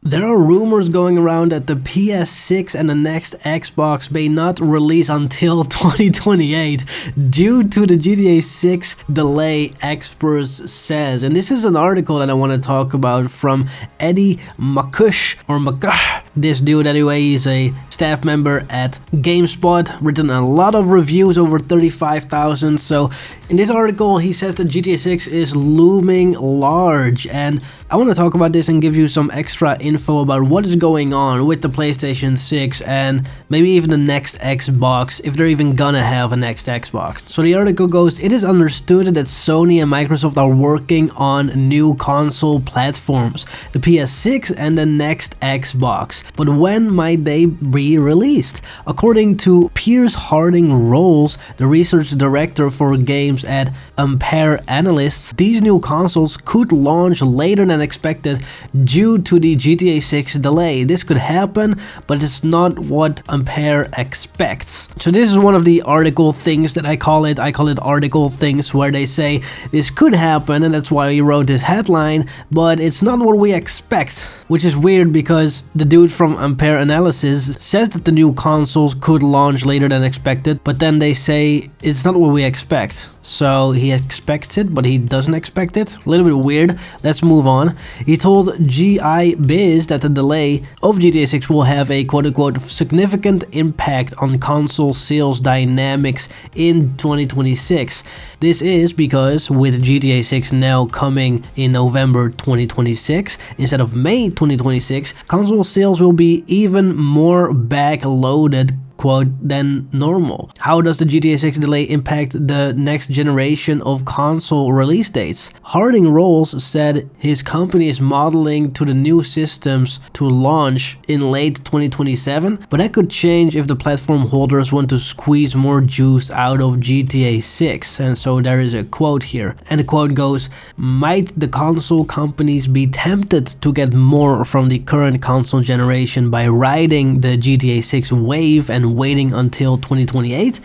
There are rumors going around that the PS6 and the next Xbox may not release until 2028 due to the GTA 6 delay, experts says. And this is an article that I want to talk about from Eddie Makush, or Makush. This dude anyway, he's a staff member at GameSpot, written a lot of reviews, over 35,000. So in this article he says that GTA 6 is looming large, and I want to talk about this and give you some extra info about what is going on with the PlayStation 6 and maybe even the next Xbox, if they're even gonna have a next Xbox. So the article goes, it is understood that Sony and Microsoft are working on new console platforms, the PS6 and the next Xbox. But when might they be released? According to Piers Harding Rolls, the research director for games at Ampere Analysts, these new consoles could launch later than expected due to the GTA 6 delay. This could happen, but it's not what Ampere expects. So this is one of the article things that I call it article things, where they say this could happen, and that's why we wrote this headline, but it's not what we expect, which is weird because the dude from Ampere Analysis says that the new consoles could launch later than expected, but then they say it's not what we expect. So he expects it, but he doesn't expect it. A little bit weird. Let's move on. He told GI Biz that the delay of GTA 6 will have a quote-unquote significant impact on console sales dynamics in 2026. This is because with GTA 6 now coming in November 2026 instead of May 2026, console sales will be even more back-loaded, quote, than normal. How does the GTA 6 delay impact the next generation of console release dates? Harding Rolls said his company is modeling to the new systems to launch in late 2027, but that could change if the platform holders want to squeeze more juice out of GTA 6. And so there is a quote here, and the quote goes, might the console companies be tempted to get more from the current console generation by riding the GTA 6 wave and waiting until 2028?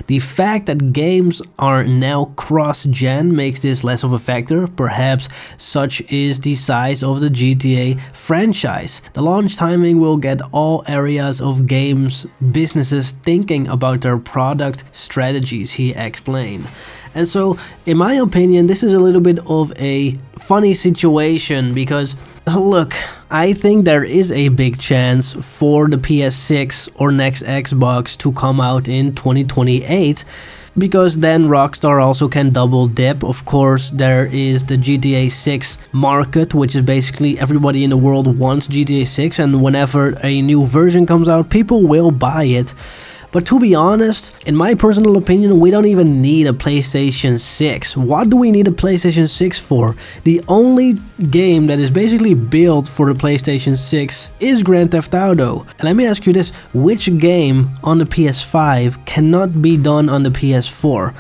The fact that games are now cross-gen makes this less of a factor. Perhaps such is the size of the GTA franchise. The launch timing will get all areas of games businesses thinking about their product strategies, he explained. And so, in my opinion, this is a little bit of a funny situation because, look, I think there is a big chance for the PS6 or next Xbox to come out in 2028, because then Rockstar also can double dip. Of course, there is the GTA 6 market, which is basically everybody in the world wants GTA 6, and whenever a new version comes out, people will buy it. But to be honest, in my personal opinion, we don't even need a PlayStation 6. What do we need a PlayStation 6 for? The only game that is basically built for the PlayStation 6 is Grand Theft Auto. And let me ask you this, which game on the PS5 cannot be done on the PS4?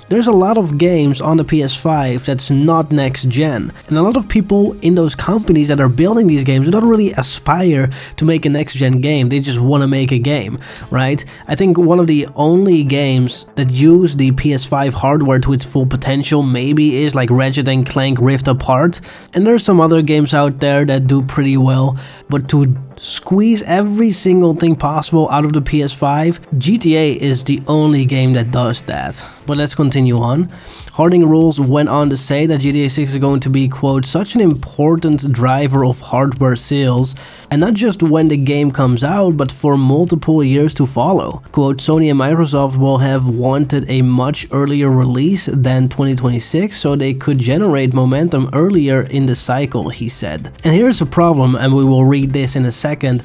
There's a lot of games on the PS5 that's not next gen, and a lot of people in those companies that are building these games don't really aspire to make a next gen game, they just want to make a game, right? I think one of the only games that use the PS5 hardware to its full potential maybe is like Ratchet & Clank Rift Apart, and there's some other games out there that do pretty well, but to squeeze every single thing possible out of the PS5, GTA is the only game that does that. But let's continue on. Harding Rolls went on to say that GTA 6 is going to be, quote, such an important driver of hardware sales, and not just when the game comes out, but for multiple years to follow. Quote, Sony and Microsoft will have wanted a much earlier release than 2026, so they could generate momentum earlier in the cycle, he said. And here's the problem, and we will read this in a second.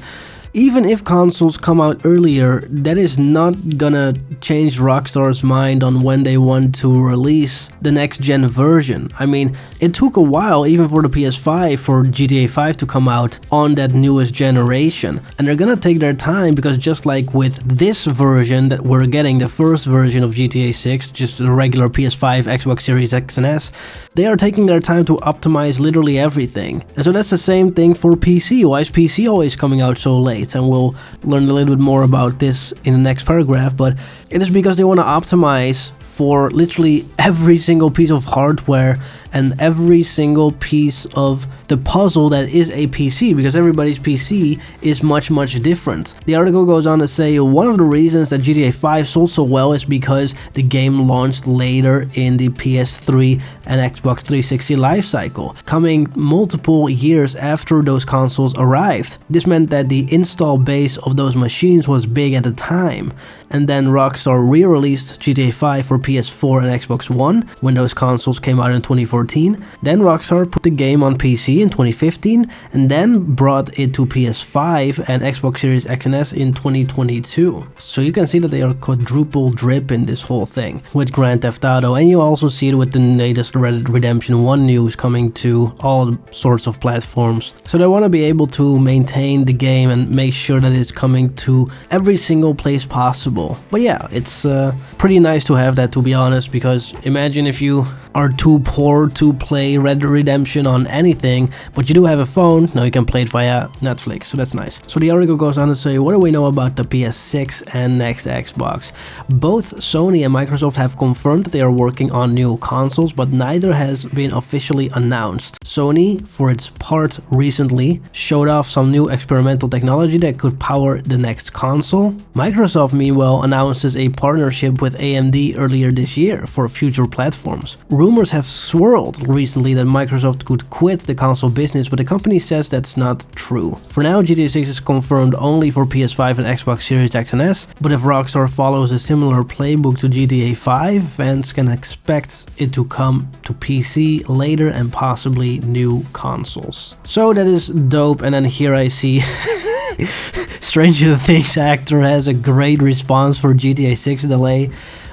Even if consoles come out earlier, that is not gonna change Rockstar's mind on when they want to release the next gen version. I mean, it took a while even for the PS5 for GTA 5 to come out on that newest generation, and they're gonna take their time, because just like with this version that we're getting, the first version of GTA 6, just the regular PS5, Xbox Series X and S, they are taking their time to optimize literally everything. And so that's the same thing for PC. Why is PC always coming out so late? And we'll learn a little bit more about this in the next paragraph, but it is because they want to optimize for literally every single piece of hardware and every single piece of the puzzle that is a PC, because everybody's PC is much different. The article goes on to say one of the reasons that GTA 5 sold so well is because the game launched later in the PS3 and Xbox 360 lifecycle, coming multiple years after those consoles arrived. This meant that the install base of those machines was big at the time, and then Rockstar re-released GTA 5 for PS4 and Xbox One when those consoles came out in 2014. Then Rockstar put the game on PC in 2015 and then brought it to PS5 and Xbox Series X and S in 2022. So you can see that they are quadruple drip in this whole thing with Grand Theft Auto, and you also see it with the latest Red Dead Redemption 1 news coming to all sorts of platforms. So they want to be able to maintain the game and make sure that it's coming to every single place possible. But yeah, it's pretty nice to have that, to be honest, because imagine if you are too poor to play Red Dead Redemption on anything, but you do have a phone, now you can play it via Netflix, so that's nice. So the article goes on to say, what do we know about the PS6 and next Xbox? Both Sony and Microsoft have confirmed that they are working on new consoles, but neither has been officially announced. Sony, for its part, recently showed off some new experimental technology that could power the next console. Microsoft, meanwhile, announces a partnership with AMD earlier this year for future platforms. Rumors have swirled recently that Microsoft could quit the console business, but the company says that's not true. For now, GTA 6 is confirmed only for PS5 and Xbox Series X and S, but if Rockstar follows a similar playbook to GTA 5, fans can expect it to come to PC later and possibly new consoles. So that is dope, and then here I see Stranger Things actor has a great response for GTA 6 delay.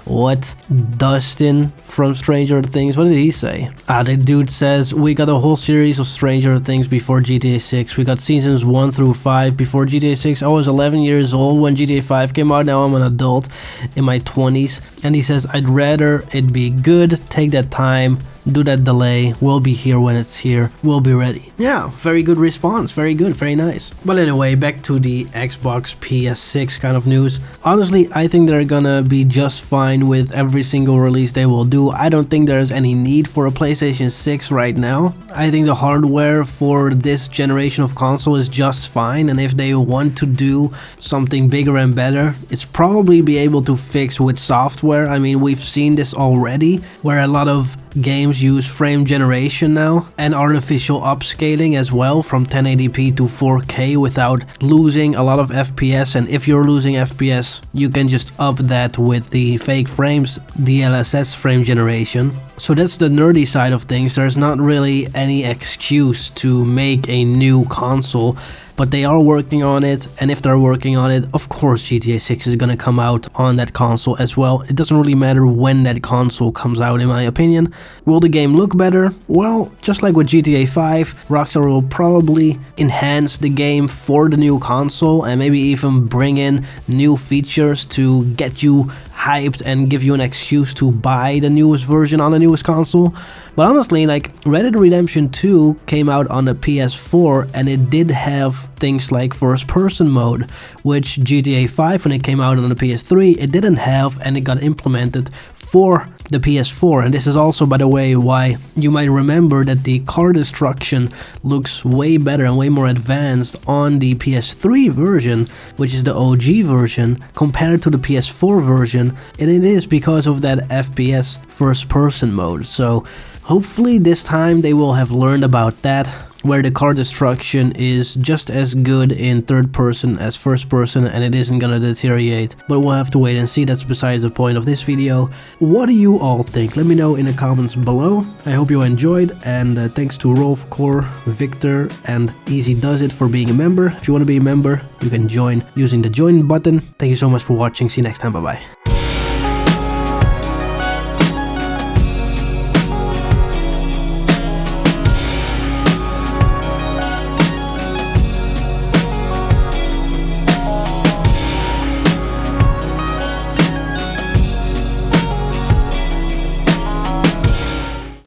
What? Dustin from Stranger Things, what did he say? The dude says, we got a whole series of Stranger Things before GTA 6. We got seasons 1 through 5 before GTA 6. I was 11 years old when GTA 5 came out. Now I'm an adult in my 20s. And he says, I'd rather it be good. Take that time. Do that delay. We'll be here when it's here. We'll be ready. Yeah, very good response. Very good. Very nice. But anyway, back to the Xbox PS6 kind of news. Honestly, I think they're gonna be just fine with every single release they will do. I don't think there's any need for a PlayStation 6 right now. I think the hardware for this generation of console is just fine, and if they want to do something bigger and better, it's probably be able to fix with software. I mean, we've seen this already, where a lot of games use frame generation now and artificial upscaling as well from 1080p to 4K without losing a lot of FPS, and if you're losing FPS you can just up that with the fake frames, DLSS frame generation. So that's the nerdy side of things. There's not really any excuse to make a new console, but they are working on it, and if they're working on it, of course GTA 6 is gonna come out on that console as well. It doesn't really matter when that console comes out, in my opinion. Will the game look better? Well, just like with GTA 5, Rockstar will probably enhance the game for the new console and maybe even bring in new features to get you hyped and give you an excuse to buy the newest version on the newest console. But honestly, like, Red Dead Redemption 2 came out on the PS4 and it did have things like first person mode, which GTA 5, when it came out on the PS3, it didn't have, and it got implemented for the PS4. And this is also, by the way, why you might remember that the car destruction looks way better and way more advanced on the PS3 version, which is the OG version, compared to the PS4 version, and it is because of that FPS first person mode. So hopefully this time they will have learned about that, where the car destruction is just as good in third person as first person and it isn't gonna deteriorate. But we'll have to wait and see. That's besides the point of this video. What do you all think? Let me know in the comments below. I hope you enjoyed, and thanks to Rolf, Core, Victor and Easy Does It for being a member. If you want to be a member, you can join using the join button. Thank you so much for watching. See you next time. Bye bye.